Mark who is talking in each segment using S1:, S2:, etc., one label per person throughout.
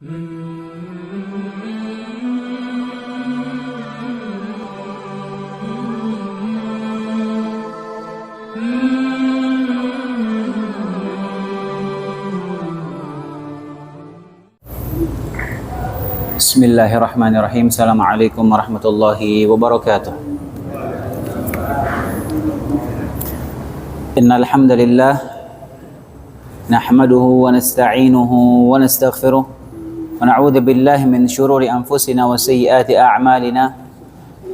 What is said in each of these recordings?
S1: Bismillahirrahmanirrahim. Assalamualaikum warahmatullahi wabarakatuh. Innal hamdalillah nahmaduhu wa nasta'inuhu wa nastaghfiruh wa na'udzu billahi min shururi anfusina wa sayyiati a'malina.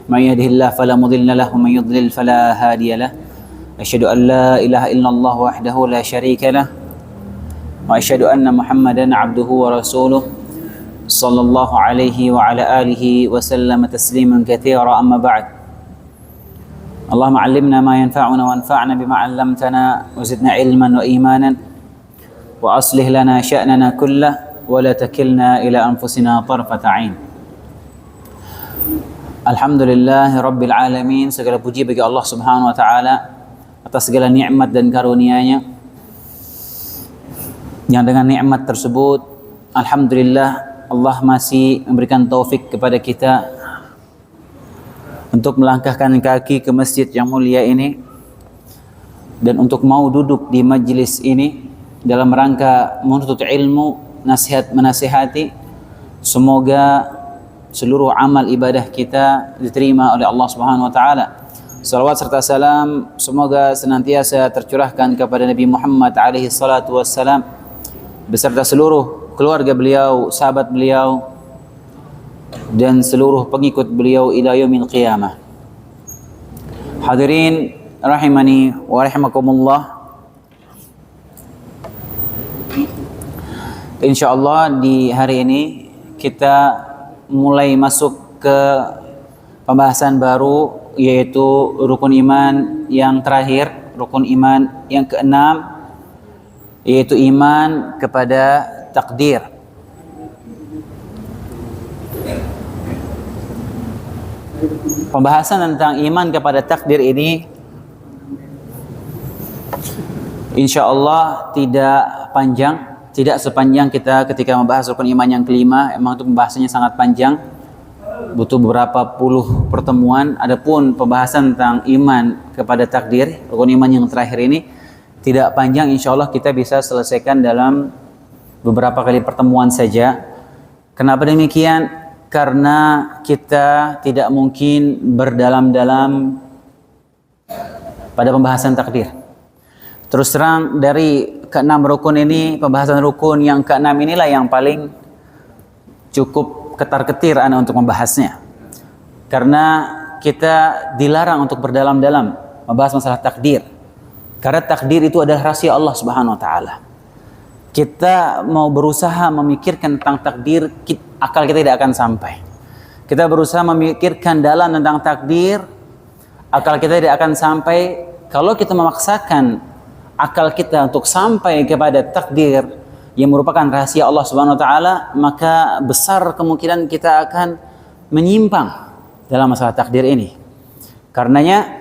S1: May yahdihillahu fala mudilla lahu wa may yudlil fala hadiya lahu. Asyhadu an la ilaha illallah wahdahu la syarika lah wa asyhadu anna Muhammadan 'abduhu wa rasuluh sallallahu alaihi wa ala alihi wa sallama tasliman katsira amma ba'd. Allahumma 'allimna ma yanfa'una wanfa'na bima 'allamtana wa zidna ilman wa imanan wa aslih lana sya'nana kullahu wa la takilna ila anfusina tarfata 'ain. Alhamdulillahi rabbil alamin. Segala puji bagi Allah Subhanahu wa taala atas segala nikmat dan karunia-Nya, yang dengan nikmat tersebut alhamdulillah Allah masih memberikan taufik kepada kita untuk melangkahkan kaki ke masjid yang mulia ini dan untuk mau duduk di majlis ini dalam rangka menuntut ilmu, menasihati. Semoga seluruh amal ibadah kita diterima oleh Allah Subhanahu wa taala. Salawat serta salam semoga senantiasa tercurahkan kepada Nabi Muhammad alaihi salatu wassalam beserta seluruh keluarga beliau, sahabat beliau, dan seluruh pengikut beliau ila yaumil qiyamah. Hadirin rahimani wa rahimakumullah. Insyaallah di hari ini kita mulai masuk ke pembahasan baru, yaitu rukun iman yang terakhir, rukun iman yang keenam, yaitu iman kepada takdir. Pembahasan tentang iman kepada takdir ini insyaallah tidak panjang, tidak sepanjang kita ketika membahas rukun iman yang kelima. Emang itu pembahasannya sangat panjang, butuh beberapa puluh pertemuan. Adapun pembahasan tentang iman kepada takdir, rukun iman yang terakhir ini tidak panjang, insyaallah kita bisa selesaikan dalam beberapa kali pertemuan saja. Kenapa demikian? Karena kita tidak mungkin berdalam-dalam pada pembahasan takdir. Terus terang, dari keenam rukun ini, pembahasan rukun yang keenam inilah yang paling cukup ketar-ketir ana untuk membahasnya. Karena kita dilarang untuk berdalam-dalam membahas masalah takdir. Karena takdir itu adalah rahasia Allah Subhanahu wa taala. Kita mau berusaha memikirkan tentang takdir, akal kita tidak akan sampai. Kita berusaha memikirkan dalam tentang takdir, akal kita tidak akan sampai. Kalau kita memaksakan akal kita untuk sampai kepada takdir yang merupakan rahasia Allah Subhanahu wa taala, maka besar kemungkinan kita akan menyimpang dalam masalah takdir ini. Karenanya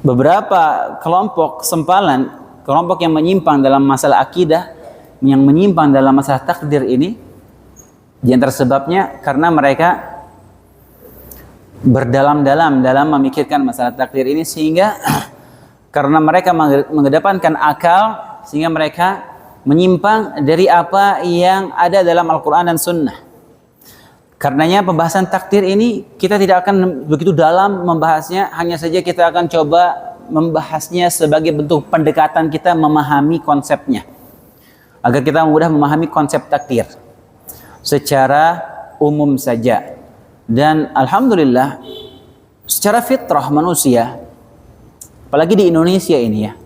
S1: beberapa kelompok sempalan, kelompok yang menyimpang dalam masalah akidah, yang menyimpang dalam masalah takdir ini, di antara sebabnya karena mereka berdalam-dalam dalam memikirkan masalah takdir ini, sehingga karena mereka mengedepankan akal, sehingga mereka menyimpang dari apa yang ada dalam Al-Quran dan Sunnah. Karenanya pembahasan takdir ini kita tidak akan begitu dalam membahasnya, hanya saja kita akan coba membahasnya sebagai bentuk pendekatan kita memahami konsepnya, agar kita mudah memahami konsep takdir secara umum saja. Dan alhamdulillah secara fitrah manusia, apalagi di Indonesia ini ya,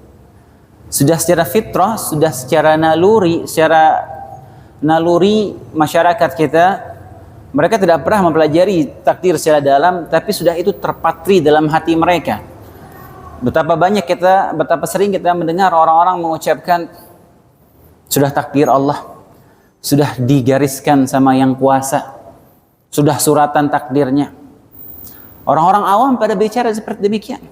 S1: sudah secara fitrah, sudah secara naluri masyarakat kita, mereka tidak pernah mempelajari takdir secara dalam, tapi sudah itu terpatri dalam hati mereka. Betapa sering kita mendengar orang-orang mengucapkan sudah takdir Allah, sudah digariskan sama yang kuasa, sudah suratan takdirnya. Orang-orang awam pada bicara seperti demikian.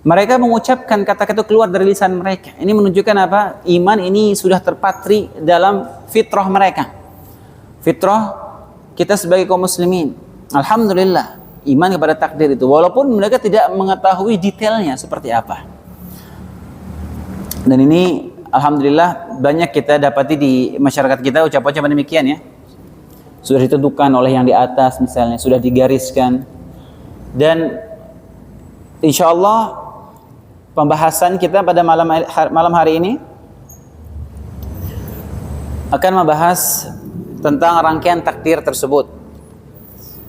S1: Mereka mengucapkan kata-kata keluar dari lisan mereka. Ini menunjukkan apa? Iman ini sudah terpatri dalam fitrah mereka. fitrah kita sebagai kaum muslimin. Alhamdulillah, iman kepada takdir itu, walaupun mereka tidak mengetahui detailnya seperti apa. Dan ini alhamdulillah banyak kita dapati di masyarakat kita ucapan-ucapan demikian ya. Sudah ditentukan oleh yang di atas misalnya, sudah digariskan. Dan insya Allah pembahasan kita pada malam hari ini akan membahas tentang rangkaian takdir tersebut.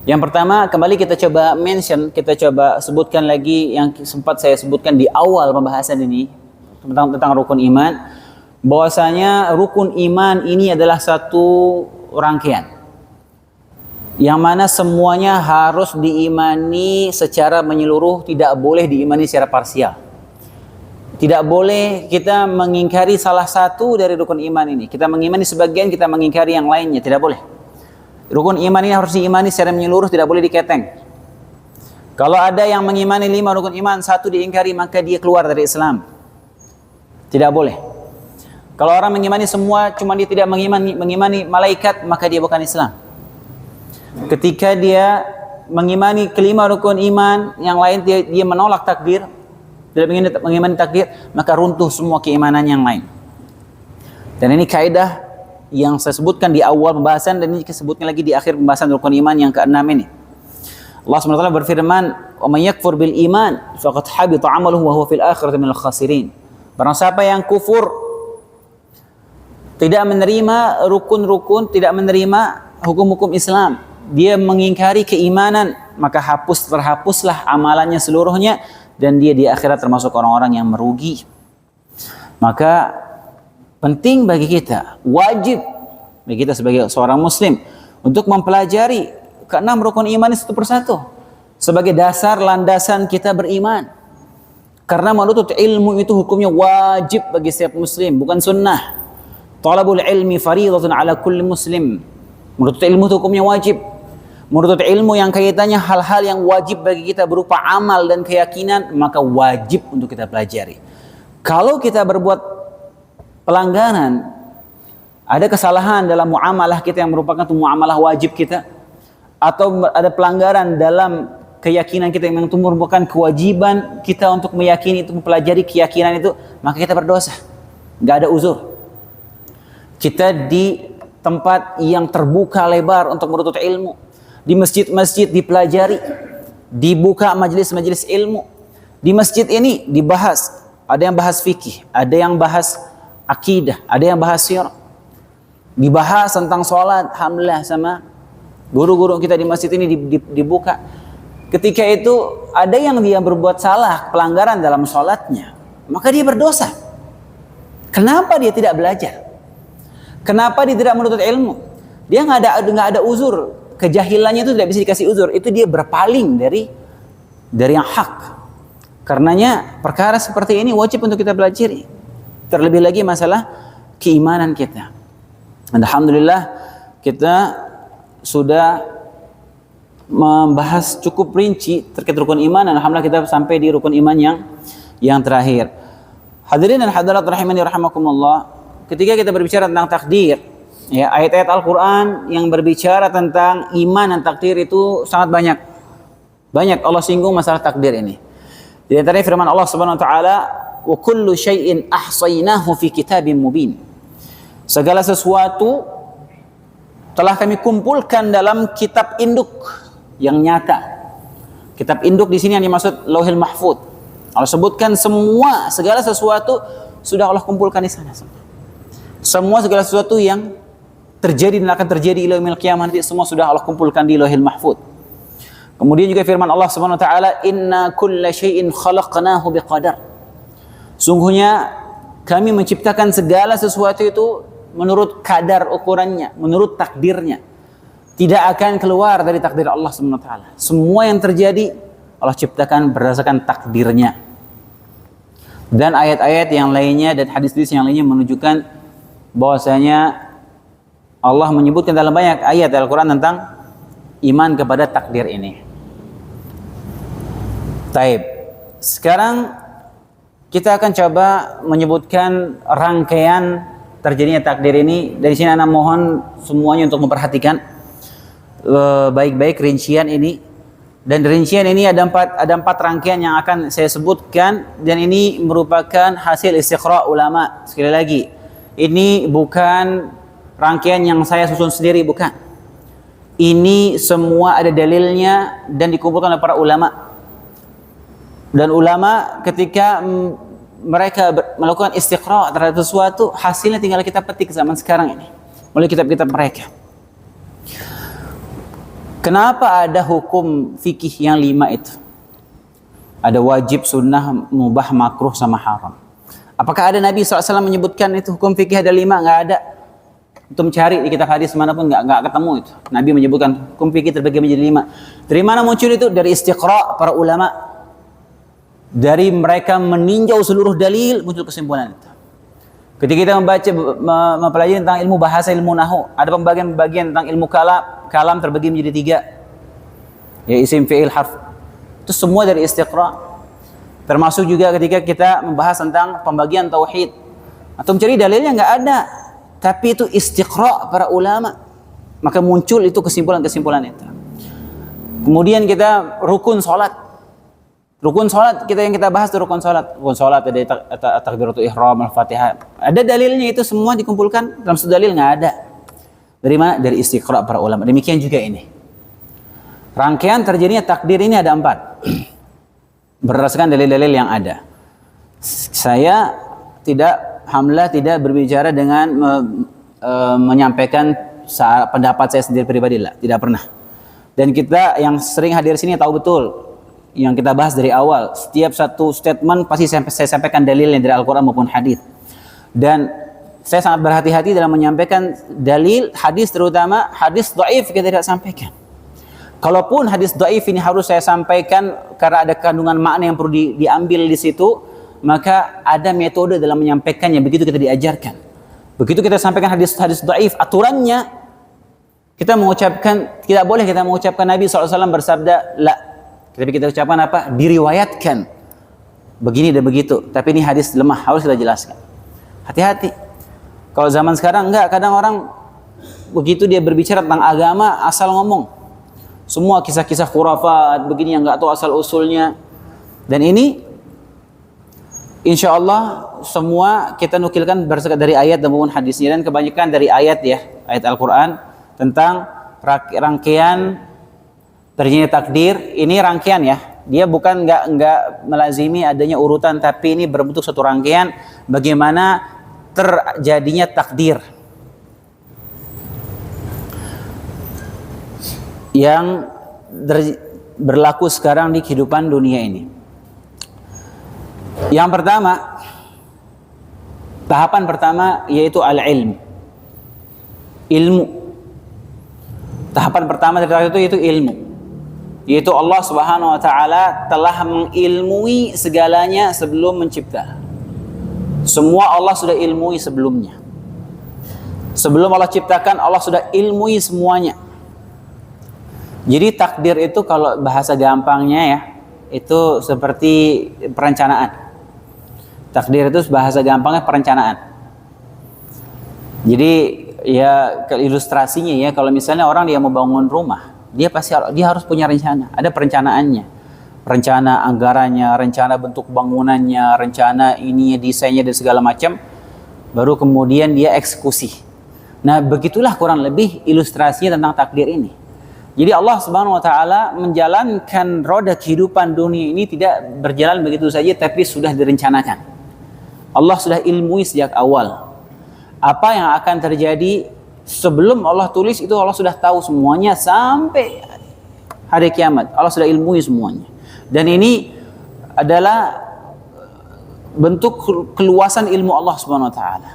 S1: Yang pertama, kembali kita coba sebutkan lagi yang sempat saya sebutkan di awal pembahasan ini tentang rukun iman, bahwasanya rukun iman ini adalah satu rangkaian yang mana semuanya harus diimani secara menyeluruh, tidak boleh diimani secara parsial. Tidak boleh kita mengingkari salah satu dari rukun iman ini. Kita mengimani sebagian, kita mengingkari yang lainnya, tidak boleh. Rukun iman ini harus diimani secara menyeluruh, tidak boleh diketeng. Kalau ada yang mengimani 5 rukun iman, 1 diingkari, maka dia keluar dari Islam. Tidak boleh. Kalau orang mengimani semua, cuma dia tidak mengimani malaikat, maka dia bukan Islam. Ketika dia mengimani kelima rukun iman, yang lain dia menolak takdir, tidak mengimani takdir, maka runtuh semua keimanan yang lain. Dan ini kaidah yang saya sebutkan di awal pembahasan, dan ini disebutkan lagi di akhir pembahasan rukun iman yang ke-6 ini. Allah SWT berfirman, "Wa may yakfur bil iman faqad habita 'amaluhu wa huwa fil akhirati minal khasirin." Barang siapa yang kufur, tidak menerima rukun-rukun, tidak menerima hukum-hukum Islam, dia mengingkari keimanan, maka terhapuslah amalannya seluruhnya, dan dia di akhirat termasuk orang-orang yang merugi. Maka penting bagi kita, wajib bagi kita sebagai seorang muslim untuk mempelajari ke-6 rukun iman ini satu persatu sebagai dasar landasan kita beriman. Karena menuntut ilmu itu hukumnya wajib bagi setiap muslim, bukan sunnah. Talabul ilmi fardhatun ala kulli muslim. Menuntut ilmu itu hukumnya wajib. Menuntut ilmu yang kaitannya hal-hal yang wajib bagi kita berupa amal dan keyakinan, maka wajib untuk kita pelajari. Kalau kita berbuat pelanggaran, ada kesalahan dalam muamalah kita yang merupakan muamalah wajib kita, atau ada pelanggaran dalam keyakinan kita yang merupakan kewajiban kita untuk meyakini itu, mempelajari keyakinan itu, maka kita berdosa. Nggak ada uzur. Kita di tempat yang terbuka lebar untuk menuntut ilmu, di masjid-masjid dipelajari, dibuka majelis-majelis ilmu. Di masjid ini dibahas, ada yang bahas fikih, ada yang bahas akidah, ada yang bahas sirah. Dibahas tentang sholat, alhamdulillah, sama guru-guru kita di masjid ini dibuka. Ketika itu ada yang dia berbuat salah, pelanggaran dalam sholatnya, maka dia berdosa. Kenapa dia tidak belajar? Kenapa dia tidak menuntut ilmu? Dia nggak ada uzur. Kejahilannya itu tidak bisa dikasih uzur. Itu dia berpaling dari yang hak. Karenanya perkara seperti ini wajib untuk kita pelajari. Terlebih lagi masalah keimanan kita. Alhamdulillah kita sudah membahas cukup rinci terkait rukun iman, dan alhamdulillah kita sampai di rukun iman yang terakhir. Hadirin dan hadirat rahimani rahimakumullah, ketika kita berbicara tentang takdir, ya, ayat-ayat Al-Qur'an yang berbicara tentang iman dan takdir itu sangat banyak. Banyak Allah singgung masalah takdir ini. Di antaranya firman Allah Subhanahu wa taala, "Wa kullu syai'in ahsaynahu fi kitabim mubin." Segala sesuatu telah kami kumpulkan dalam kitab induk yang nyata. Kitab induk di sini yang dimaksud Lauhil Mahfuz. Allah sebutkan segala sesuatu sudah Allah kumpulkan di sana. Segala sesuatu yang terjadi dan akan terjadi di yaumil qiyamah nanti, semua sudah Allah kumpulkan di Lauhil Mahfuz. Kemudian juga firman Allah Subhanahu wa taala, "Inna kulla syai'in khalaqnahu biqadar." Sungguhnya kami menciptakan segala sesuatu itu menurut kadar ukurannya, menurut takdirnya. Tidak akan keluar dari takdir Allah Subhanahu wa taala. Semua yang terjadi Allah ciptakan berdasarkan takdirnya. Dan ayat-ayat yang lainnya dan hadis-hadis yang lainnya menunjukkan bahwasanya Allah menyebutkan dalam banyak ayat Al-Qur'an tentang iman kepada takdir ini. Taib. Sekarang kita akan coba menyebutkan rangkaian terjadinya takdir ini, dari sini ana mohon semuanya untuk memperhatikan baik-baik rincian ini. Dan rincian ini ada empat rangkaian yang akan saya sebutkan, dan ini merupakan hasil istiqra ulama. Sekali lagi, ini bukan rangkaian yang saya susun sendiri, bukan. Ini semua ada dalilnya dan dikumpulkan oleh para ulama. Dan ulama ketika mereka melakukan istiqra terhadap sesuatu, hasilnya tinggal kita petik zaman sekarang ini melalui kitab-kitab mereka. Kenapa ada hukum fikih yang 5 itu? Ada wajib, sunnah, mubah, makruh, sama haram. Apakah ada Nabi SAW menyebutkan itu hukum fikih ada 5? Nggak ada. Untuk mencari di kitab hadis manapun nggak ketemu itu. Nabi menyebutkan hukum fikih terbagi menjadi 5. Dari mana muncul itu? Dari istiqra para ulama. Dari mereka meninjau seluruh dalil, muncul kesimpulan itu. Ketika kita mempelajari tentang ilmu bahasa, ilmu nahwu, ada pembagian-pembagian tentang ilmu kalam terbagi menjadi 3. Ya, isim, fi'il, harf. Itu semua dari istiqra. Termasuk juga ketika kita membahas tentang pembagian tauhid. Atau mencari dalilnya nggak ada. Tapi itu istiqra para ulama. Maka muncul itu kesimpulan-kesimpulan itu. Kemudian kita rukun salat. Rukun salat yang kita bahas itu rukun salat. Rukun salat ada takbiratul ihram, al-Fatihah. Ada dalilnya, itu semua dikumpulkan dalam satu dalil, nggak ada. Dari mana? Dari istiqra para ulama. Demikian juga ini. Rangkaian terjadinya takdir ini ada 4. Berdasarkan dalil-dalil yang ada. Saya tidak berbicara dengan menyampaikan pendapat saya sendiri pribadi lah, tidak pernah. Dan kita yang sering hadir sini tahu betul yang kita bahas dari awal. Setiap satu statement pasti saya sampaikan dalilnya dari Al-Quran maupun hadis. Dan saya sangat berhati-hati dalam menyampaikan dalil hadis, terutama hadis dhaif kita tidak sampaikan. Kalaupun hadis dhaif ini harus saya sampaikan karena ada kandungan makna yang perlu diambil di situ, maka ada metode dalam menyampaikannya. Begitu kita diajarkan. Begitu kita sampaikan hadis dhaif, aturannya kita mengucapkan, tidak boleh kita mengucapkan Nabi SAW bersabda la. Tapi kita ucapkan apa? Diriwayatkan begini dan begitu. Tapi ini hadis lemah, harus kita jelaskan. Hati-hati. Kalau zaman sekarang enggak, kadang orang begitu dia berbicara tentang agama asal ngomong. Semua kisah-kisah khurafat begini yang enggak tahu asal usulnya. Dan ini insya Allah semua kita nukilkan berdasarkan dari ayat dan maupun hadisnya, dan kebanyakan dari ayat ya, ayat Al-Quran tentang rangkaian terjadinya takdir. Ini rangkaian ya, dia bukan nggak melazimi adanya urutan, tapi ini berbentuk satu rangkaian bagaimana terjadinya takdir yang berlaku sekarang di kehidupan dunia ini. Yang pertama, tahapan pertama yaitu al-ilm, ilmu. Tahapan pertama dari itu yaitu ilmu. Yaitu Allah Subhanahu wa taala telah mengilmui segalanya sebelum mencipta. Semua Allah sudah ilmui sebelumnya. Sebelum Allah ciptakan, Allah sudah ilmui semuanya. Jadi takdir itu kalau bahasa gampangnya ya, itu seperti perencanaan. Takdir itu bahasa gampangnya perencanaan. Jadi ya ilustrasinya ya, kalau misalnya orang dia mau bangun rumah, dia harus punya rencana, ada perencanaannya, rencana anggarannya, rencana bentuk bangunannya, rencana ininya, desainnya dan segala macam, baru kemudian dia eksekusi. Nah, begitulah kurang lebih ilustrasinya tentang takdir ini. Jadi Allah Subhanahu wa taala menjalankan roda kehidupan dunia ini tidak berjalan begitu saja, tapi sudah direncanakan. Allah sudah ilmui sejak awal. Apa yang akan terjadi sebelum Allah tulis itu Allah sudah tahu semuanya sampai hari kiamat. Allah sudah ilmui semuanya. Dan ini adalah bentuk keluasan ilmu Allah Subhanahu wa taala.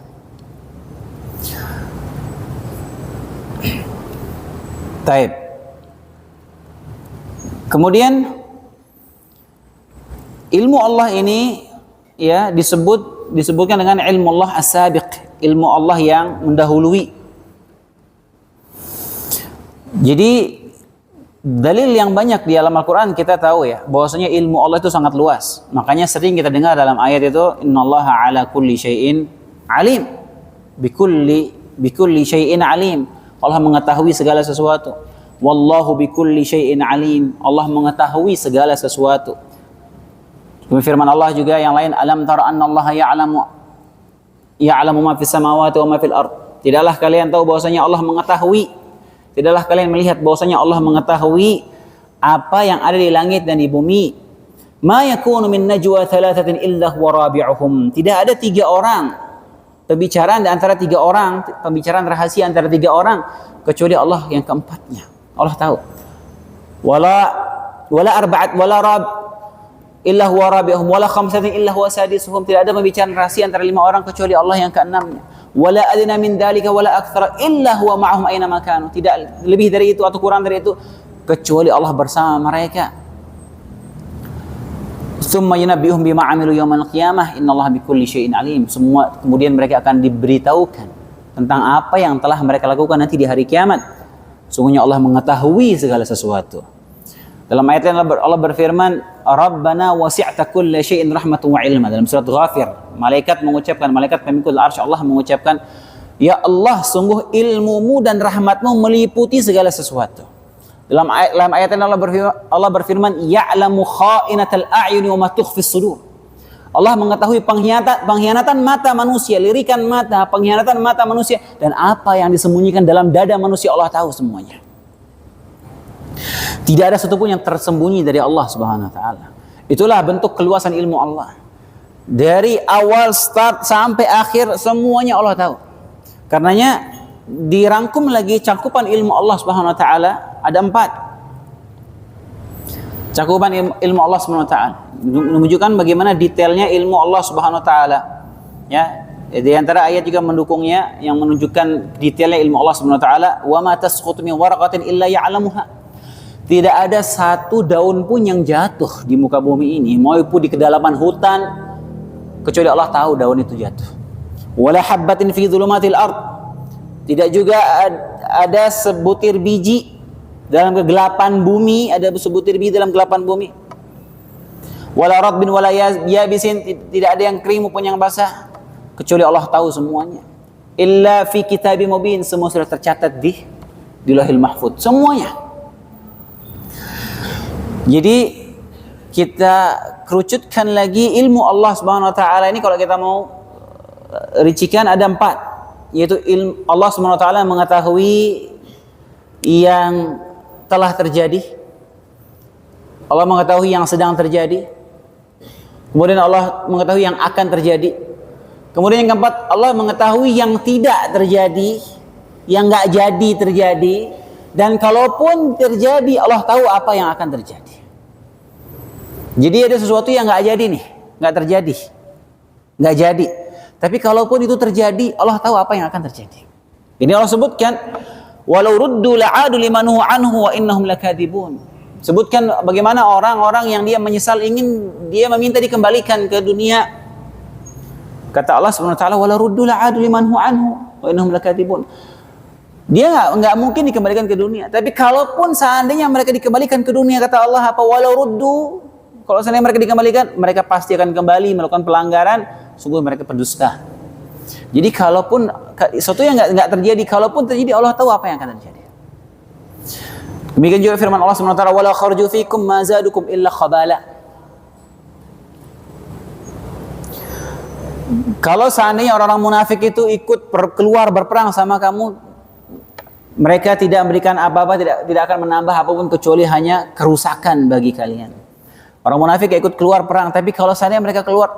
S1: Taib. Kemudian ilmu Allah ini ya disebutkan dengan ilmu Allah as-sabiq, ilmu Allah yang mendahului. Jadi dalil yang banyak di dalam Al-Quran kita tahu ya, bahwasanya ilmu Allah itu sangat luas. Makanya sering kita dengar dalam ayat itu, innallaha ala kulli syai'in alim. bikulli syai'in alim. Allah mengetahui segala sesuatu. Wallahu bikulli syai'in alim. Allah mengetahui segala sesuatu. Firman Allah juga yang lain, alam tara anna Allah ya'lamu ma fis samawati wa ma fil ard. Tidaklah kalian tahu bahwasanya Allah mengetahui, tidaklah kalian melihat bahwasanya Allah mengetahui apa yang ada di langit dan di bumi. Ma yakunu min najwa thalathatin illa huwa rabi'uhum. Tidak ada 3 orang pembicaraan di antara 3 orang, pembicaraan rahasia antara 3 orang kecuali Allah yang keempatnya. Allah tahu. Wala arba'at wala rab illa huwa rabi'uhum wala khamsatin illa huwa sadisuhum. Tidak ada pembicaraan rahasia antara 5 orang kecuali Allah yang keenamnya. Wala adna min dzalika wala aktsara illa huwa ma'ahum aina ma kanu. Tidak lebih dari itu atau kurang dari itu kecuali Allah bersama mereka. Tsumma yunabbihum bima 'amilu yaumal qiyamah innallaha bikulli syai'in alim. Semua kemudian mereka akan diberitahukan tentang apa yang telah mereka lakukan nanti di hari kiamat. Sungguhnya Allah mengetahui segala sesuatu. Dalam ayat lain Allah berfirman, Rabbana wasi'ta kulla syai'in rahmatan wa ilma. Dalam surat Ghafir, malaikat pemikul arsy Allah mengucapkan, ya Allah, sungguh ilmumu dan rahmatmu meliputi segala sesuatu. Dalam ayat lain Allah berfirman, ya'lamu kha'inatal a'yuni wa ma tukhfis sudur. Allah mengetahui pengkhianatan mata manusia, lirikan mata, pengkhianatan mata manusia, dan apa yang disembunyikan dalam dada manusia Allah tahu semuanya. Tidak ada satupun yang tersembunyi dari Allah Subhanahu wa taala. Itulah bentuk keluasan ilmu Allah. Dari awal start sampai akhir semuanya Allah tahu. Karenanya dirangkum lagi cakupan ilmu Allah Subhanahu wa taala ada 4. Cakupan ilmu Allah Subhanahu wa taala menunjukkan bagaimana detailnya ilmu Allah Subhanahu wa taala. Ya, di antara ayat juga mendukungnya yang menunjukkan detailnya ilmu Allah Subhanahu wa taala, wa ma tasqutu min waraqatin illa ya'lamuha. Tidak ada satu daun pun yang jatuh di muka bumi ini, maupun di kedalaman hutan, kecuali Allah tahu daun itu jatuh. Wala habbatin fi dhulumatil ard. Tidak juga ada sebutir biji dalam kegelapan bumi, ada sebutir biji dalam kegelapan bumi. Wala radbin wala yabisin, tidak ada yang kering maupun yang basah, kecuali Allah tahu semuanya. Illa fi kitabim mubin, semua sudah tercatat di Lauhil Mahfuz, semuanya. Jadi kita kerucutkan lagi ilmu Allah Subhanahu wa taala ini, kalau kita mau rincikan ada 4, yaitu ilmu Allah Subhanahu wa taala mengetahui yang telah terjadi, Allah mengetahui yang sedang terjadi, kemudian Allah mengetahui yang akan terjadi, kemudian yang keempat Allah mengetahui yang tidak terjadi, yang enggak jadi terjadi, dan kalaupun terjadi Allah tahu apa yang akan terjadi. Jadi ada sesuatu yang nggak jadi nih, nggak terjadi, nggak jadi. Tapi kalaupun itu terjadi, Allah tahu apa yang akan terjadi. Ini Allah sebutkan, walau ruddu la'adu limanuhu anhu wa innahum lakadzibun. Sebutkan bagaimana orang-orang yang dia menyesal dia meminta dikembalikan ke dunia. Kata Allah Subhanahu wa taala, walau ruddu la'adu limanuhu anhu wa innahum lakadzibun. Dia nggak mungkin dikembalikan ke dunia. Tapi kalaupun seandainya mereka dikembalikan ke dunia, kata Allah apa, walau ruddu, kalau seandainya mereka dikembalikan, mereka pasti akan kembali melakukan pelanggaran. Sungguh mereka pendusta. Jadi kalaupun sesuatu yang nggak terjadi, kalaupun terjadi Allah tahu apa yang akan terjadi. Demikian juga firman Allah Subhanahu wa taala, wala kharaju fikum ma zadukum illa khabala. Kalau seandainya orang-orang munafik itu ikut keluar berperang sama kamu, mereka tidak memberikan apa-apa, tidak akan menambah apapun kecuali hanya kerusakan bagi kalian. Orang munafik ikut keluar perang, tapi kalau seandainya mereka keluar,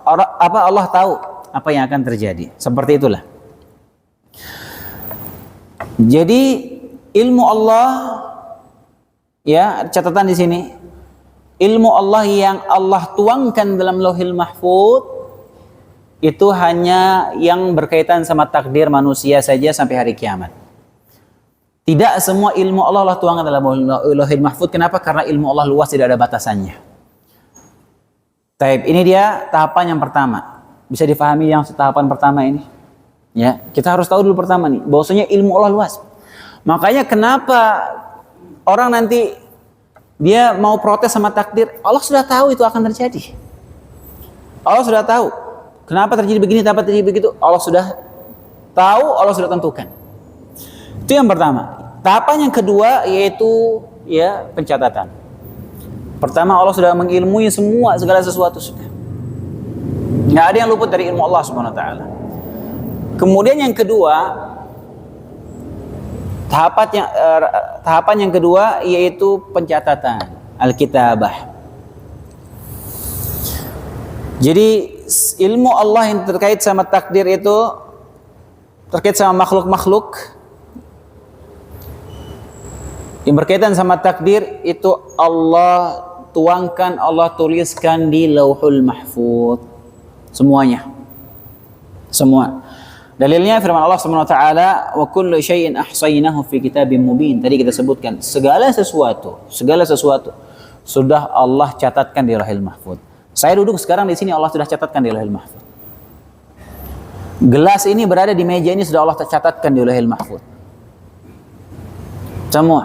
S1: Allah tahu apa yang akan terjadi. Seperti itulah. Jadi ilmu Allah, ya, catatan di sini, ilmu Allah yang Allah tuangkan dalam Lauhil Mahfuz itu hanya yang berkaitan sama takdir manusia saja sampai hari kiamat. Tidak semua ilmu Allah tuangkan dalam Lauhil Mahfuz. Kenapa? Karena ilmu Allah luas, tidak ada batasannya. Taib, ini dia tahapan yang pertama. Bisa difahami yang tahapan pertama ini? Ya, kita harus tahu dulu pertama nih, bahwasanya ilmu Allah luas. Makanya kenapa orang nanti dia mau protes sama takdir, Allah sudah tahu itu akan terjadi. Allah sudah tahu. Kenapa terjadi begini, kenapa terjadi begitu, Allah sudah Tahu, Allah sudah tentukan. Itu yang pertama. Tahapan yang kedua yaitu ya pencatatan. Pertama, Allah sudah mengilmui semua segala sesuatu sudah. Nggak ada yang luput dari ilmu Allah Subhanahu wa taala. Kemudian yang kedua, tahapan yang kedua yaitu pencatatan, al-kitabah. Jadi ilmu Allah yang terkait sama takdir itu, terkait sama makhluk-makhluk yang berkaitan sama takdir itu Allah tuangkan, Allah tuliskan di Lauhul Mahfuz semuanya. Semua. Dalilnya firman Allah Subhanahu wa taala, "Wa kullu syai'in ahsaynahu fi kitabim mubin." Tadi kita sebutkan segala sesuatu sudah Allah catatkan di Lauhul Mahfuz. Saya duduk sekarang di sini, Allah sudah catatkan di Lauhul Mahfuz. Gelas ini berada di meja ini sudah Allah catatkan di Lauhul Mahfuz. Semua.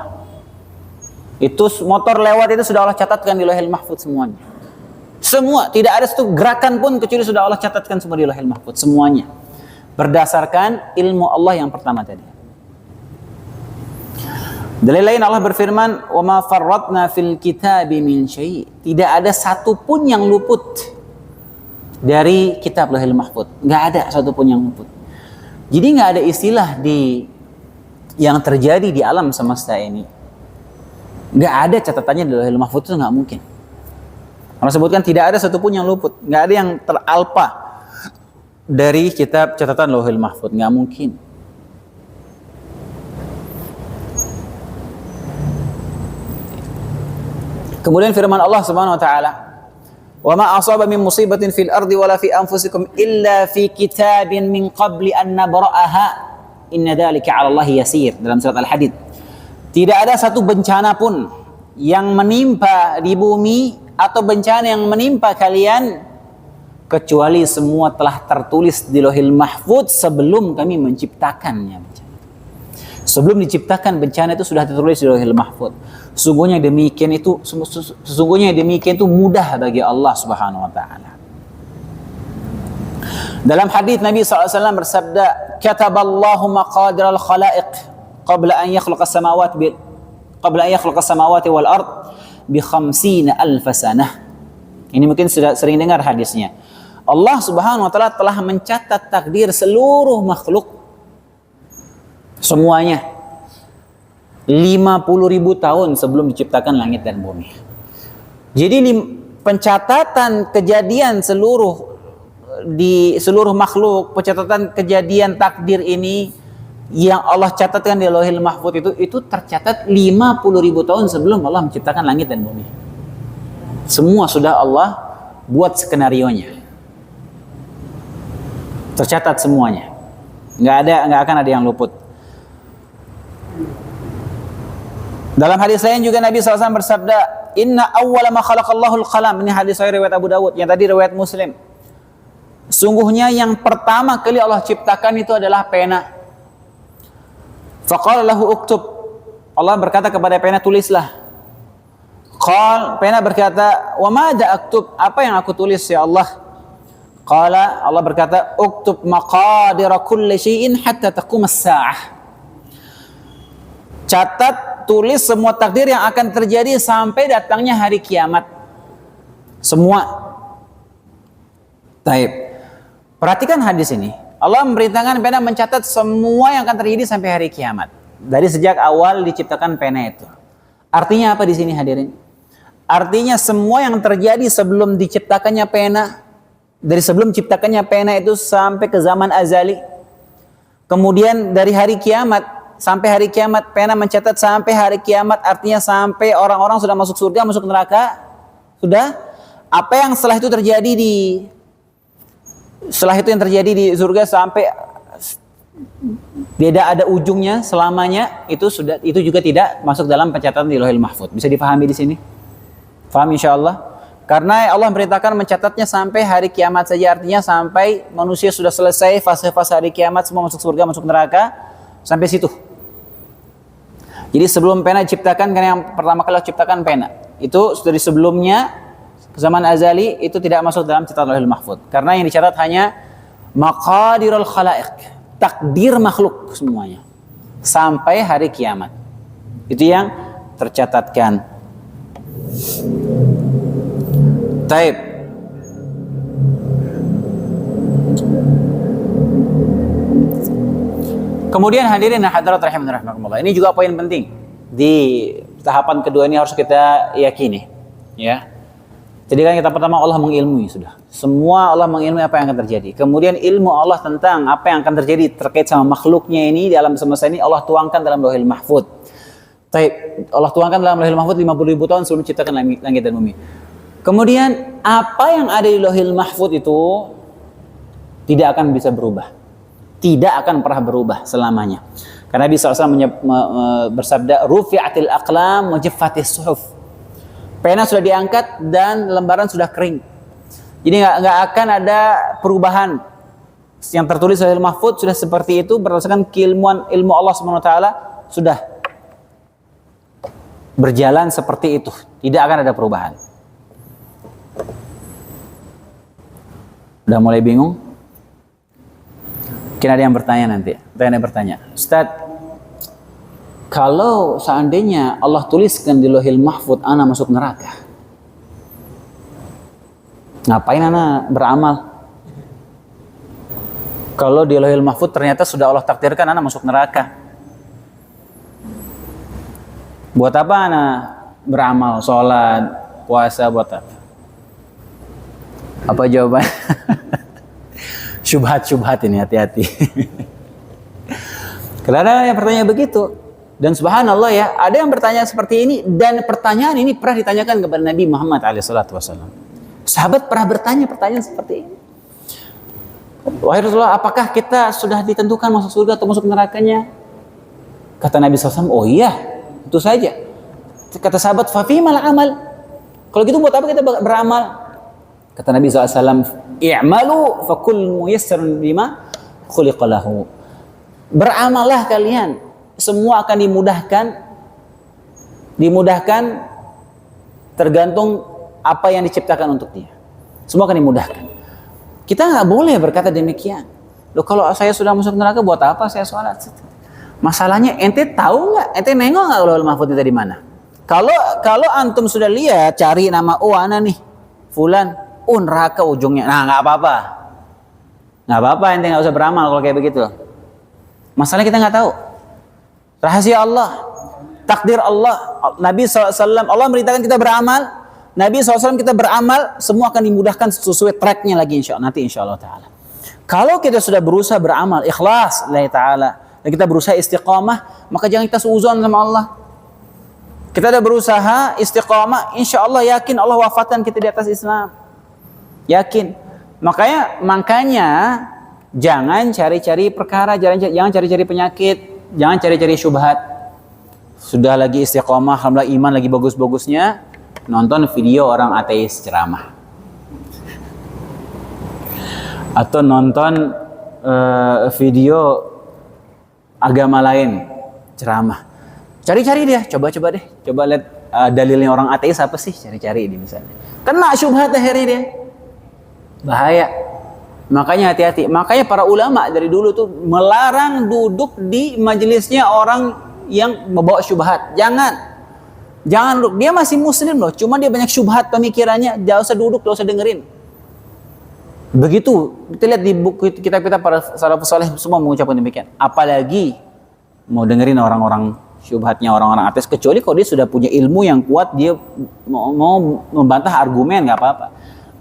S1: Itu motor lewat itu sudah Allah catatkan di Lauhul Mahfuz semuanya. Semua, tidak ada satu gerakan pun kecuali sudah Allah catatkan semua di Lauhul Mahfuz semuanya. Berdasarkan ilmu Allah yang pertama tadi. Dalil lain Allah berfirman, "Wa ma farratna fil kitabi min syai'." Tidak ada satu pun yang luput dari kitab Lauhul Mahfuz. Enggak ada satu pun yang luput. Jadi enggak ada istilah yang terjadi di alam semesta ini. Enggak ada catatannya di Lauhul Mahfuz, itu enggak mungkin. Allah sebutkan tidak ada satu pun yang luput, enggak ada yang teralpa dari kitab catatan Lauhul Mahfuz, enggak mungkin. Kemudian firman Allah Subhanahu wa taala, "Wa ma asaba min musibatin fil ardi wala fi anfusikum illa fi kitabin min qabli an nabra'aha inna dzalika 'ala Allah yasir." Dalam surat Al-Hadid. Tidak ada satu bencana pun yang menimpa di bumi atau bencana yang menimpa kalian kecuali semua telah tertulis di Lauhul Mahfuz sebelum kami menciptakannya. Sebelum diciptakan bencana itu sudah tertulis di Lauhul Mahfuz. Sesungguhnya demikian itu mudah bagi Allah Subhanahu wa taala. Dalam hadis Nabi SAW bersabda, "Kataballahu maqadiral khalaiq qabla an yakhluqa as-samawati wal ard bi 50,000 sanah." Ini mungkin sudah sering dengar hadisnya. Allah Subhanahu wa taala telah mencatat takdir seluruh makhluk semuanya 50.000 tahun sebelum diciptakan langit dan bumi. Jadi pencatatan kejadian di seluruh makhluk, pencatatan kejadian takdir ini yang Allah catatkan di Lauhul Mahfuz itu tercatat 50.000 tahun sebelum Allah menciptakan langit dan bumi. Semua sudah Allah buat skenarionya. Tercatat semuanya. Nggak akan ada yang luput. Dalam hadis lain juga Nabi SAW bersabda, "Inna awwala ma khalaqallahu al-qalam." Ini hadis sahih riwayat Abu Dawud, yang tadi riwayat Muslim. Sungguhnya yang pertama kali Allah ciptakan itu adalah pena. Faqala lahu uktub. Allah berkata kepada pena, tulislah. Pena berkata, "Wa madza aktub?" Apa yang aku tulis ya Allah? Allah berkata, "Uktub maqadira kulli syai'in hatta taqum as-sa'ah." Catat, tulis semua takdir yang akan terjadi sampai datangnya hari kiamat. Semua. Taib. Perhatikan hadis ini. Allah memerintahkan pena mencatat semua yang akan terjadi sampai hari kiamat. Dari sejak awal diciptakan pena itu. Artinya apa di sini hadirin? Artinya semua yang terjadi sebelum diciptakannya pena, dari sebelum diciptakannya pena itu sampai ke zaman azali. Kemudian dari hari kiamat sampai hari kiamat, pena mencatat sampai hari kiamat, artinya sampai orang-orang sudah masuk surga, masuk neraka, sudah. Apa yang setelah itu yang terjadi di surga sampai tidak ada ujungnya selamanya, itu juga tidak masuk dalam pencatatan di Lauhul Mahfuz. Bisa dipahami di sini? Paham insyaallah? Karena Allah merintahkan mencatatnya sampai hari kiamat saja, artinya sampai manusia sudah selesai fase-fase hari kiamat, semua masuk surga, masuk neraka, sampai situ. Jadi sebelum pena diciptakan, karena yang pertama kali diciptakan pena, itu dari sebelumnya zaman azali itu tidak masuk dalam catatan Lauhul Mahfuz. Karena yang dicatat hanya maqadirul khalaiq, takdir makhluk semuanya sampai hari kiamat. Itu yang tercatatkan. Taib. Kemudian hadirin dan hadirat rahimakumullah. Ini juga poin penting. Di tahapan kedua ini harus kita yakini, ya. Jadi kan kita pertama Allah mengilmui sudah. Semua Allah mengilmui apa yang akan terjadi. Kemudian ilmu Allah tentang apa yang akan terjadi terkait sama makhluknya ini di alam semesta ini Allah tuangkan dalam Lauhil Mahfuz. Allah tuangkan dalam Lauhil Mahfuz 50.000 tahun sebelum menciptakan langit dan bumi. Kemudian apa yang ada di Lauhil Mahfuz itu tidak akan bisa berubah. Tidak akan pernah berubah selamanya. Karena Nabi SAW bersabda, rufi'atil aqlam wa jaffatis suhuf. Pena sudah diangkat dan lembaran sudah kering. Jadi nggak akan ada perubahan. Yang tertulis Lauhil Mahfuz sudah seperti itu berdasarkan keilmuan ilmu Allah SWT sudah berjalan seperti itu. Tidak akan ada perubahan. Udah mulai bingung? Mungkin ada yang bertanya nanti. Ada yang bertanya, Ustaz, kalau seandainya Allah tuliskan di Lauhil Mahfuz ana masuk neraka, ngapain ana beramal? Kalau di Lauhil Mahfuz ternyata sudah Allah takdirkan ana masuk neraka, buat apa ana beramal, sholat, puasa, buat apa? Apa jawaban? Syubhat-syubhat ini, hati-hati. Karena yang bertanya begitu. Dan subhanallah ya, ada yang bertanya seperti ini. Dan pertanyaan ini pernah ditanyakan kepada Nabi Muhammad SAW. Sahabat pernah bertanya pertanyaan seperti ini. Wahai Rasulullah, apakah kita sudah ditentukan masuk surga atau masuk nerakanya? Kata Nabi SAW, oh iya, itu saja. Kata sahabat, fafimal amal. Kalau gitu buat apa kita beramal? Kata Nabi SAW, i'malu fakul muyassarun lima khuliqalahu. Beramallah kalian, semua akan dimudahkan tergantung apa yang diciptakan untuk dia. Semua akan dimudahkan. Kita nggak boleh berkata demikian. Loh, kalau saya sudah masuk neraka buat apa saya sholat? Masalahnya ente tahu nggak? Ente nengok nggak Lauhul Mahfuz itu di mana? Kalau antum sudah lihat, cari nama ana nih, fulan. Neraka ujungnya. Nah, nggak apa-apa. Nggak apa-apa, ente nggak usah beramal kalau kayak begitu. Masalah kita nggak tahu. Rahasia Allah, takdir Allah. Nabi SAW, Allah merintahkan kita beramal. Nabi SAW kita beramal, semua akan dimudahkan sesuai tracknya lagi nanti insya Allah Ta'ala. Kalau kita sudah berusaha beramal, ikhlas lillahi Ta'ala, dan kita berusaha istiqamah, maka jangan kita suuzon sama Allah. Kita sudah berusaha istiqamah, insya Allah yakin Allah wafatkan kita di atas Islam. Yakin. Makanya jangan cari-cari perkara, jangan cari-cari penyakit, jangan cari-cari syubhat. Sudah lagi istiqomah, alhamdulillah iman lagi bagus-bagusnya, nonton video orang ateis ceramah. Atau nonton video agama lain ceramah. Cari-cari dia, coba-coba deh. Coba lihat dalilnya orang ateis apa sih, cari-cari ini misalnya. Kena syubhat akhirnya dia. Bahaya. Makanya hati-hati. Makanya para ulama dari dulu tuh melarang duduk di majelisnya orang yang membawa syubhat. Jangan duduk. Dia masih muslim loh, cuma dia banyak syubhat pemikirannya, jangan usah duduk, jangan usah dengerin. Begitu. Kita lihat di buku kitab-kitab para salafus saleh semua mengucapkan demikian. Apalagi mau dengerin orang-orang syubhatnya orang-orang ateis, kecuali kalau dia sudah punya ilmu yang kuat, dia mau membantah argumen, nggak apa-apa.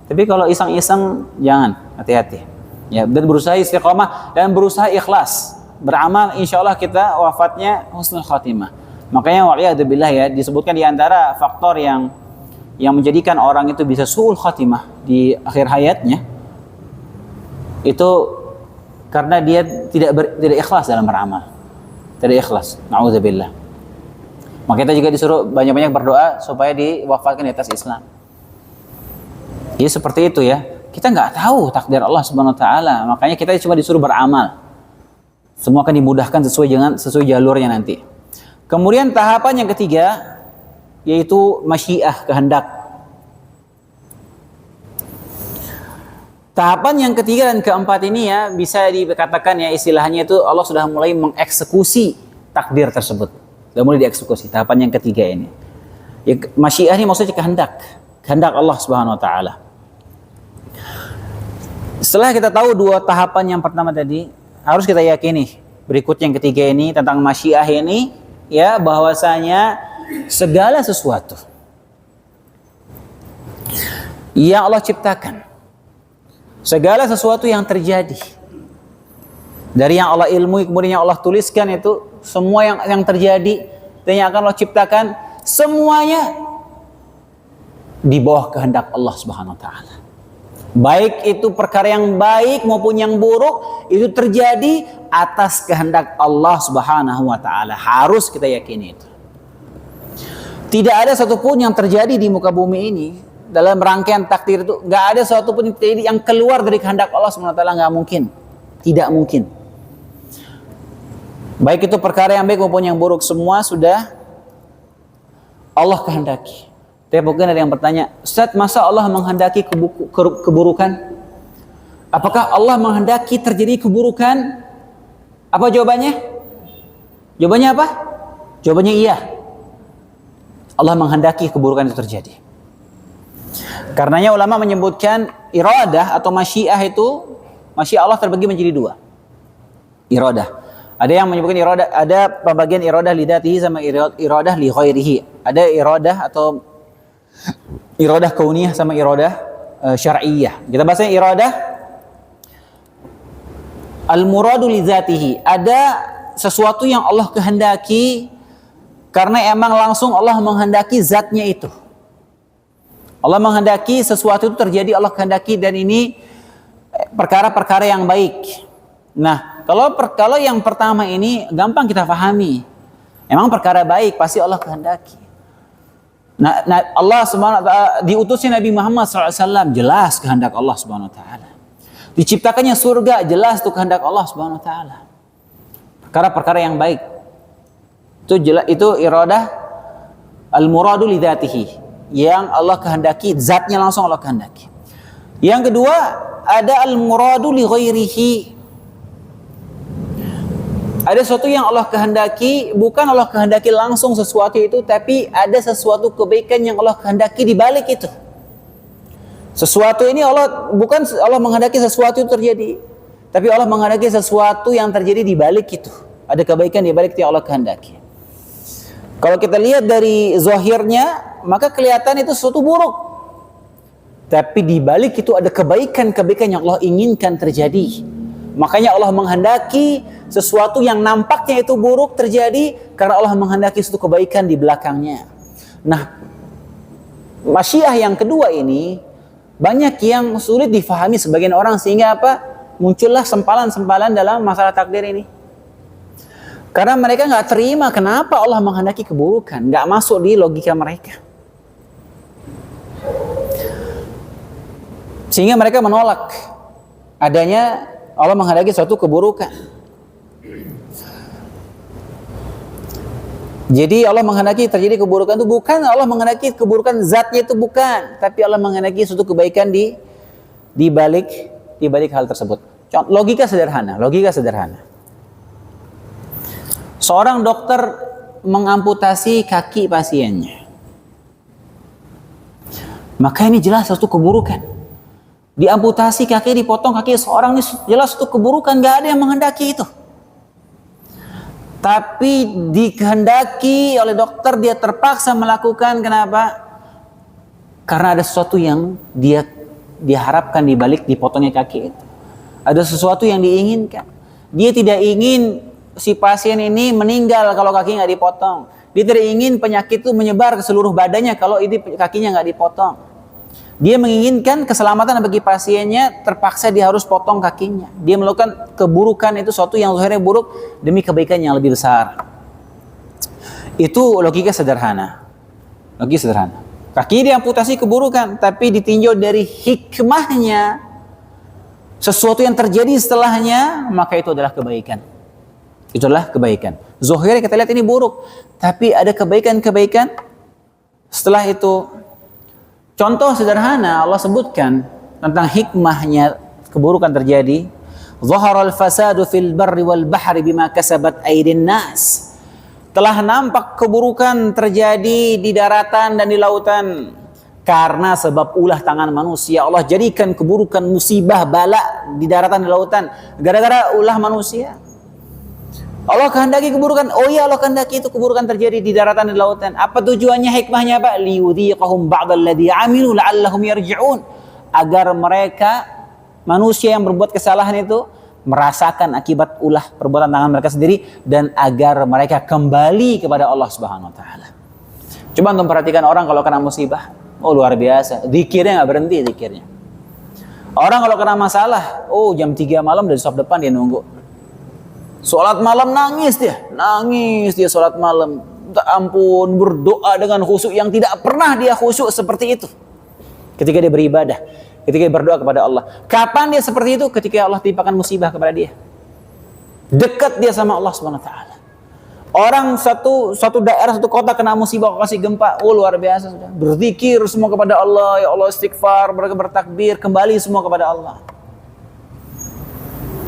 S1: Tapi kalau iseng-iseng jangan, hati-hati. Ya, dan berusaha istiqamah dan berusaha ikhlas. Beramal, insya Allah kita wafatnya husnul khatimah. Makanya wa'iyadzubillah ya, disebutkan di antara faktor yang menjadikan orang itu bisa su'ul khatimah di akhir hayatnya, itu karena dia tidak ikhlas dalam beramal. Tidak ikhlas. Na'udzubillah. Maka kita juga disuruh banyak-banyak berdoa supaya diwafatkan di atas Islam. Jadi seperti itu ya. Kita nggak tahu takdir Allah Subhanahu Wa Taala. Makanya kita cuma disuruh beramal. Semua akan dimudahkan sesuai jalurnya nanti. Kemudian tahapan yang ketiga yaitu masyiah, kehendak. Tahapan yang ketiga dan keempat ini ya bisa dikatakan ya istilahnya itu Allah sudah mulai mengeksekusi takdir tersebut. Sudah mulai dieksekusi tahapan yang ketiga ini. Ya, masyiah ini maksudnya kehendak Allah Subhanahu wa taala. Setelah kita tahu dua tahapan yang pertama tadi, harus kita yakini berikut yang ketiga ini tentang masyiah ini ya bahwasanya segala sesuatu yang Allah ciptakan, segala sesuatu yang terjadi dari yang Allah ilmui kemudian yang Allah tuliskan itu semua yang terjadi dan yang akan Allah ciptakan semuanya di bawah kehendak Allah Subhanahu wa taala. Baik itu perkara yang baik maupun yang buruk itu terjadi atas kehendak Allah Subhanahu wa taala. Harus kita yakini itu. Tidak ada satupun yang terjadi di muka bumi ini dalam rangkaian takdir itu, nggak ada satupun yang keluar dari kehendak Allah Subhanahu wa taala, nggak mungkin. Tidak mungkin. Baik itu perkara yang baik maupun yang buruk semua sudah Allah kehendaki. Tapi mungkin ada yang bertanya, Ustaz, masa Allah menghendaki keburukan? Apakah Allah menghendaki terjadi keburukan? Apa jawabannya? Jawabannya apa? Jawabannya iya. Allah menghendaki keburukan itu terjadi. Karenanya ulama menyebutkan iradah atau masyiah itu, masyiah Allah terbagi menjadi dua. Iradah. Ada yang menyebutkan iradah, ada pembagian iradah li dzatihi sama iradah li ghairihi. Ada iradah atau iradah kauniyah sama iradah syar'iyyah. Kita bahasanya iradah al-muradu li dzatihi. Ada sesuatu yang Allah kehendaki karena emang langsung Allah menghendaki zatnya itu. Allah menghendaki sesuatu itu terjadi, Allah kehendaki, dan ini perkara-perkara yang baik. Nah, kalau yang pertama ini gampang kita pahami. Emang perkara baik pasti Allah kehendaki. Nah Allah Subhanahu wa taala diutusnya Nabi Muhammad SAW, jelas kehendak Allah Subhanahu wa taala. Diciptakannya surga, jelas itu kehendak Allah Subhanahu wa taala. Perkara-perkara yang baik. Itu iradah al-muradu li dzatihi, yang Allah kehendaki, zatnya langsung Allah kehendaki. Yang kedua, ada al-muradu li ghairihi. Ada sesuatu yang Allah kehendaki, bukan Allah kehendaki langsung sesuatu itu, tapi ada sesuatu kebaikan yang Allah kehendaki di balik itu. Sesuatu ini bukan Allah menghendaki sesuatu itu terjadi, tapi Allah menghendaki sesuatu yang terjadi di balik itu. Ada kebaikan di balik itu yang Allah kehendaki. Kalau kita lihat dari zahirnya, maka kelihatan itu sesuatu buruk. Tapi di balik itu ada kebaikan-kebaikan yang Allah inginkan terjadi. Makanya Allah menghendaki sesuatu yang nampaknya itu buruk terjadi karena Allah menghendaki suatu kebaikan di belakangnya. Nah, masyiah yang kedua ini banyak yang sulit difahami sebagian orang, sehingga apa? Muncullah sempalan-sempalan dalam masalah takdir ini. Karena mereka nggak terima kenapa Allah menghendaki keburukan, nggak masuk di logika mereka. Sehingga mereka menolak adanya Allah menghendaki suatu keburukan. Jadi Allah menghendaki terjadi keburukan itu bukan Allah menghendaki keburukan zatnya itu bukan, tapi Allah menghendaki suatu kebaikan di balik hal tersebut. Logika sederhana. Seorang dokter mengamputasi kaki pasiennya. Maka ini jelas suatu keburukan. Diamputasi kaki, dipotong kaki seorang, ini jelas suatu keburukan, gak ada yang menghendaki itu. Tapi dikehendaki oleh dokter, dia terpaksa melakukan. Kenapa? Karena ada sesuatu yang dia harapkan di balik dipotongnya kaki itu. Ada sesuatu yang diinginkan. Dia tidak ingin si pasien ini meninggal kalau kaki nggak dipotong. Dia tidak ingin penyakit itu menyebar ke seluruh badannya kalau ini kakinya nggak dipotong. Dia menginginkan keselamatan bagi pasiennya, terpaksa dia harus potong kakinya. Dia melakukan keburukan itu, sesuatu yang akhirnya buruk demi kebaikan yang lebih besar. Itu logika sederhana. Kaki diamputasi keburukan, tapi ditinjau dari hikmahnya, sesuatu yang terjadi setelahnya, maka itu adalah kebaikan. Itulah kebaikan. Zahirnya kita lihat ini buruk, tapi ada kebaikan-kebaikan setelah itu. Contoh sederhana Allah sebutkan tentang hikmahnya keburukan terjadi. Zaharal fasadu fil barri wal bahri bima kasabat aydin nas. Telah nampak keburukan terjadi di daratan dan di lautan karena sebab ulah tangan manusia. Allah jadikan keburukan, musibah, bala di daratan dan di lautan gara-gara ulah manusia. Allah kehendaki keburukan. Oh iya, Allah kehendaki itu keburukan terjadi di daratan dan di lautan. Apa tujuannya, hikmahnya apa? Liyudhiqahum ba'dalladzi 'amilu la'allahum yarji'un. Agar mereka manusia yang berbuat kesalahan itu merasakan akibat ulah perbuatan tangan mereka sendiri dan agar mereka kembali kepada Allah Subhanahu wa taala. Coba antum perhatikan orang kalau kena musibah, oh luar biasa, zikirnya enggak berhenti zikirnya. Orang kalau kena masalah, oh jam 3 malam dari sop depan dia nunggu. Salat malam nangis dia salat malam. Tak ampun, berdoa dengan khusyuk yang tidak pernah dia khusyuk seperti itu. Ketika dia beribadah, ketika dia berdoa kepada Allah. Kapan dia seperti itu? Ketika Allah timpakan musibah kepada dia. Dekat dia sama Allah Subhanahu wa taala. Orang satu daerah, satu kota kena musibah, kasih gempa, oh luar biasa sudah. Berzikir semua kepada Allah, ya Allah istighfar, mereka bertakbir, kembali semua kepada Allah.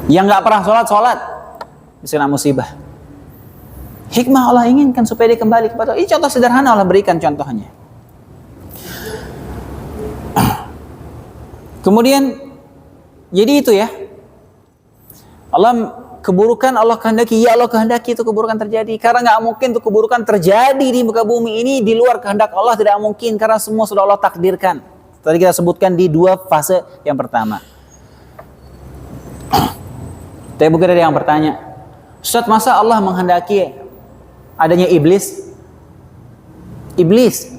S1: Yang enggak pernah salat, bisa kena musibah. Hikmah Allah inginkan supaya dia kembali kepada Allah. Ini contoh sederhana Allah berikan contohnya. Kemudian jadi itu ya. Allah keburukan Allah kehendaki, ya Allah kehendaki itu keburukan terjadi. Karena nggak mungkin itu keburukan terjadi di muka bumi ini di luar kehendak Allah, tidak mungkin karena semua sudah Allah takdirkan. Tadi kita sebutkan di 2 fase yang pertama. Tapi mungkin ada yang bertanya, Ustaz, masa Allah menghendaki adanya iblis? Iblis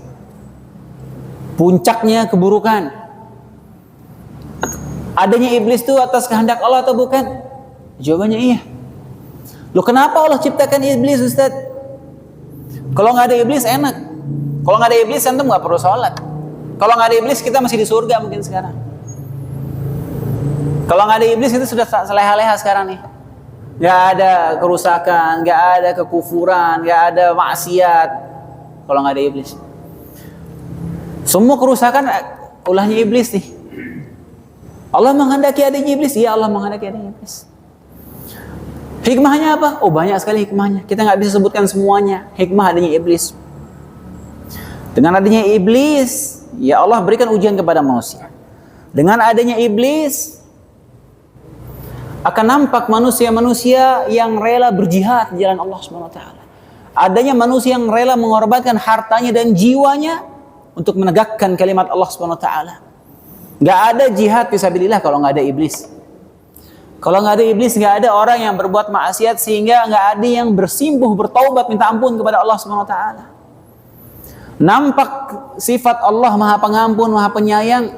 S1: puncaknya keburukan. Adanya iblis itu atas kehendak Allah atau bukan? Jawabannya iya. Loh kenapa Allah ciptakan iblis, Ustaz? Kalau nggak ada iblis enak. Kalau nggak ada iblis antum nggak perlu sholat. Kalau nggak ada iblis kita masih di surga mungkin sekarang. Kalau nggak ada iblis itu sudah seleha-leha sekarang nih. Nggak ada kerusakan, nggak ada kekufuran, nggak ada maksiat. Kalau nggak ada iblis, semua kerusakan ulahnya iblis nih. Allah menghendaki adanya iblis, ya Allah menghendaki adanya iblis. Hikmahnya apa? Oh banyak sekali hikmahnya. Kita nggak bisa sebutkan semuanya. Hikmah adanya iblis. Dengan adanya iblis, ya Allah berikan ujian kepada manusia. Dengan adanya iblis, akan nampak manusia-manusia yang rela berjihad di jalan Allah Subhanahu wa taala. Adanya manusia yang rela mengorbankan hartanya dan jiwanya untuk menegakkan kalimat Allah Subhanahu wa taala. Enggak ada jihad fisabilillah kalau enggak ada iblis. Kalau enggak ada iblis, enggak ada orang yang berbuat maksiat sehingga enggak ada yang bersimpuh bertaubat minta ampun kepada Allah Subhanahu wa taala. Nampak sifat Allah Maha Pengampun, Maha Penyayang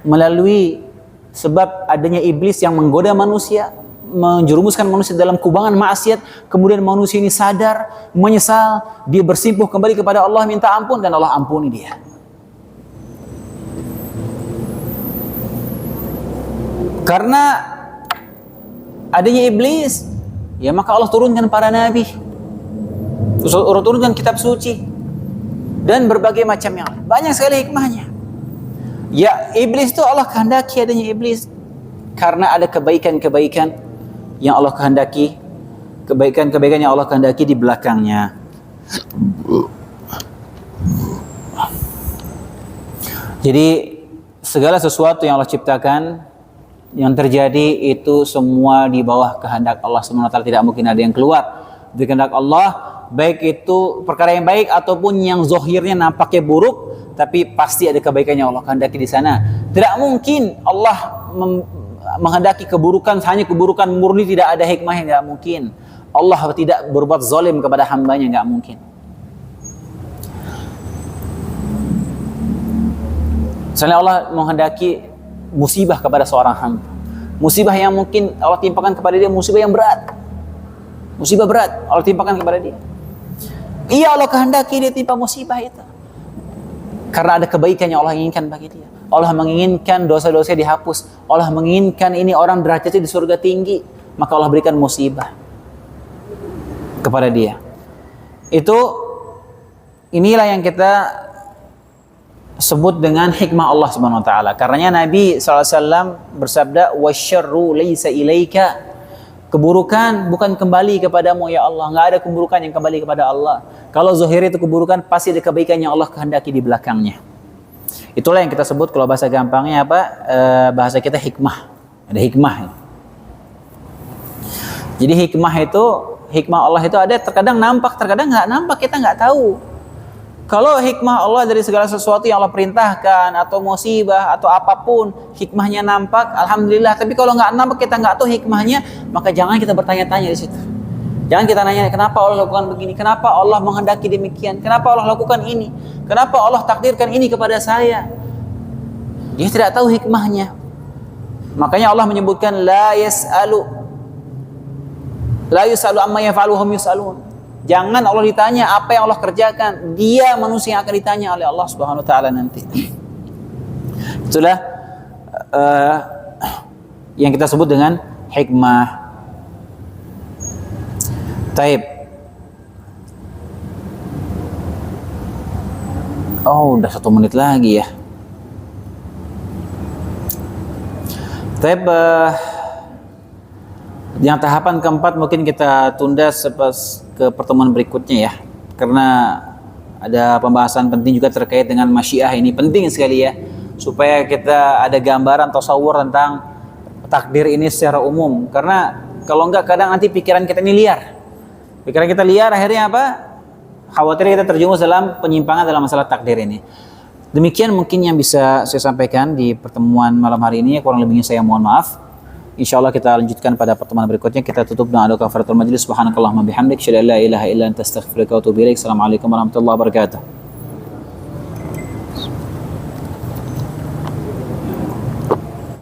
S1: melalui sebab adanya iblis yang menggoda manusia, menjerumuskan manusia dalam kubangan maksiat, kemudian manusia ini sadar, menyesal, dia bersimpuh kembali kepada Allah, minta ampun, dan Allah ampuni dia. Karena adanya iblis, ya maka Allah turunkan para nabi, Allah turunkan kitab suci, dan berbagai macam yang lain. Banyak sekali hikmahnya. Ya, iblis itu Allah kehendaki adanya iblis karena ada kebaikan-kebaikan yang Allah kehendaki, kebaikan-kebaikan yang Allah kehendaki di belakangnya. Jadi segala sesuatu yang Allah ciptakan, yang terjadi itu semua di bawah kehendak Allah Subhanahu wa taala, tidak mungkin ada yang keluar dari kehendak Allah, baik itu perkara yang baik ataupun yang zahirnya nampaknya buruk, tapi pasti ada kebaikan yang Allah kehendaki di sana. Tidak mungkin Allah menghendaki keburukan, hanya keburukan murni, tidak ada hikmahnya, tidak mungkin. Allah tidak berbuat zalim kepada hambanya, tidak mungkin. Misalnya Allah menghendaki musibah kepada seorang hamba, musibah yang mungkin Allah timpakan kepada dia, musibah yang berat, musibah berat Allah timpakan kepada dia. Iya, Allah kehendaki dia timpa musibah itu karena ada kebaikan yang Allah inginkan bagi dia. Allah menginginkan dosa-dosa dihapus, Allah menginginkan ini orang derajatnya di surga tinggi, maka Allah berikan musibah kepada dia. Inilah yang kita sebut dengan hikmah Allah Subhanahu wa taala. Karenanya Nabi SAW bersabda, "Wasyarru laisa ilaika." Keburukan bukan kembali kepadamu ya Allah. Enggak ada keburukan yang kembali kepada Allah. Kalau zahir itu keburukan, pasti ada kebaikan yang Allah kehendaki di belakangnya. Itulah yang kita sebut kalau bahasa gampangnya apa? Bahasa kita hikmah. Ada hikmah. Jadi hikmah Allah itu ada, terkadang nampak, terkadang nggak nampak, kita nggak tahu. Kalau hikmah Allah dari segala sesuatu yang Allah perintahkan, atau musibah, atau apapun, hikmahnya nampak, alhamdulillah. Tapi kalau nggak nampak, kita nggak tahu hikmahnya, maka jangan kita bertanya-tanya di situ. Jangan kita nanya, kenapa Allah lakukan begini? Kenapa Allah menghendaki demikian? Kenapa Allah lakukan ini? Kenapa Allah takdirkan ini kepada saya? Dia tidak tahu hikmahnya. Makanya Allah menyebutkan la yus'alu amma yaf'alu hum yus'alun. Jangan Allah ditanya apa yang Allah kerjakan, dia manusia yang akan ditanya oleh Allah Subhanahu wa taala nanti. Itulah yang kita sebut dengan hikmah. Taib. Oh, udah 1 menit lagi ya. Taib. Yang tahapan keempat mungkin kita tunda ke pertemuan berikutnya ya, karena ada pembahasan penting juga terkait dengan masyiah ini, penting sekali ya, supaya kita ada gambaran tasawur tentang takdir ini secara umum. Karena kalau enggak, kadang nanti pikiran kita ini liar, akhirnya apa? Khawatir kita terjerumus dalam penyimpangan dalam masalah takdir ini. Demikian mungkin yang bisa saya sampaikan di pertemuan malam hari ini. Kurang lebihnya saya mohon maaf. Insyaallah kita lanjutkan pada pertemuan berikutnya. Kita tutup dengan doa kafaratul majlis. Subhanakallahumma bihamdik, asyhadu an la ilaha illa anta, astaghfiruka wa atubu ilaik. Assalamualaikum warahmatullahi wabarakatuh.